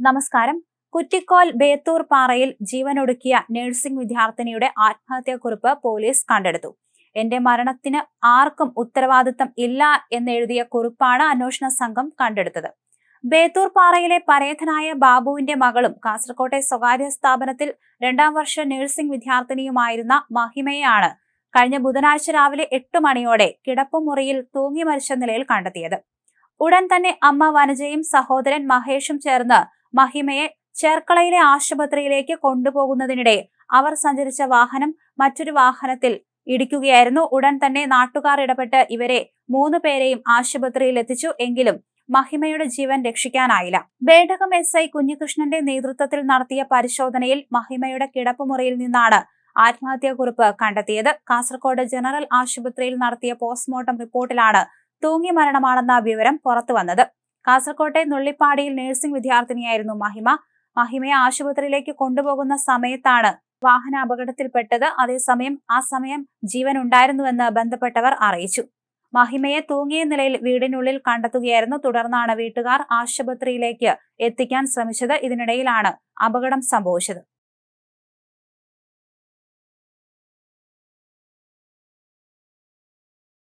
നമസ്കാരം. കുറ്റിക്കോൽ ബേത്തൂർ പാറയിൽ ജീവനൊടുക്കിയ നഴ്സിംഗ് വിദ്യാർത്ഥിനിയുടെ ആത്മഹത്യാക്കുറിപ്പ് പോലീസ് കണ്ടെടുത്തു. എന്റെ മരണത്തിന് ആർക്കും ഉത്തരവാദിത്തം ഇല്ല എന്നെഴുതിയ കുറിപ്പാണ് അന്വേഷണ സംഘം കണ്ടെടുത്തത്. ബേത്തൂർ പാറയിലെ പരേതനായ ബാബുവിന്റെ മകളും കാസർകോട്ടെ സ്വകാര്യ സ്ഥാപനത്തിൽ 2ാം വർഷ നഴ്സിംഗ് വിദ്യാർത്ഥിനിയുമായിരുന്ന മഹിമയെയാണ് കഴിഞ്ഞ ബുധനാഴ്ച രാവിലെ 8 മണിയോടെ കിടപ്പുമുറിയിൽ തൂങ്ങി മരിച്ച നിലയിൽ കണ്ടെത്തിയത്. ഉടൻ തന്നെ അമ്മ വനജയും സഹോദരൻ മഹേഷും ചേർന്ന് മഹിമയെ ചേർക്കളയിലെ ആശുപത്രിയിലേക്ക് കൊണ്ടുപോകുന്നതിനിടെ അവർ സഞ്ചരിച്ച വാഹനം മറ്റൊരു വാഹനത്തിൽ ഇടിക്കുകയായിരുന്നു. ഉടൻ തന്നെ നാട്ടുകാർ ഇടപെട്ട് ഇവരെ 3 പേരെയും ആശുപത്രിയിൽ എത്തിച്ചു. എങ്കിലും മഹിമയുടെ ജീവൻ രക്ഷിക്കാനായില്ല. ബേഡകം SI കുഞ്ഞികൃഷ്ണന്റെ നേതൃത്വത്തിൽ നടത്തിയ പരിശോധനയിൽ മഹിമയുടെ കിടപ്പുമുറിയിൽ നിന്നാണ് ആത്മഹത്യാക്കുറിപ്പ് കണ്ടെത്തിയത്. കാസർകോട് ജനറൽ ആശുപത്രിയിൽ നടത്തിയ പോസ്റ്റ്മോർട്ടം റിപ്പോർട്ടിലാണ് തൂങ്ങി മരണമാണെന്ന വിവരം പുറത്തുവന്നത്. കാസർകോട്ടെ നുള്ളിപ്പാടിയിൽ നഴ്സിംഗ് വിദ്യാർത്ഥിനിയായിരുന്നു മഹിമയെ ആശുപത്രിയിലേക്ക് കൊണ്ടുപോകുന്ന സമയത്താണ് വാഹന അപകടത്തിൽപ്പെട്ടത്. അതേസമയം ആ സമയം ജീവൻ ഉണ്ടായിരുന്നുവെന്ന് ബന്ധപ്പെട്ടവർ അറിയിച്ചു. മഹിമയെ തൂങ്ങിയ നിലയിൽ വീടിനുള്ളിൽ കണ്ടെത്തുകയായിരുന്നു. തുടർന്നാണ് വീട്ടുകാർ ആശുപത്രിയിലേക്ക് എത്തിക്കാൻ ശ്രമിച്ചത്. ഇതിനിടയിലാണ് അപകടം സംഭവിച്ചത്.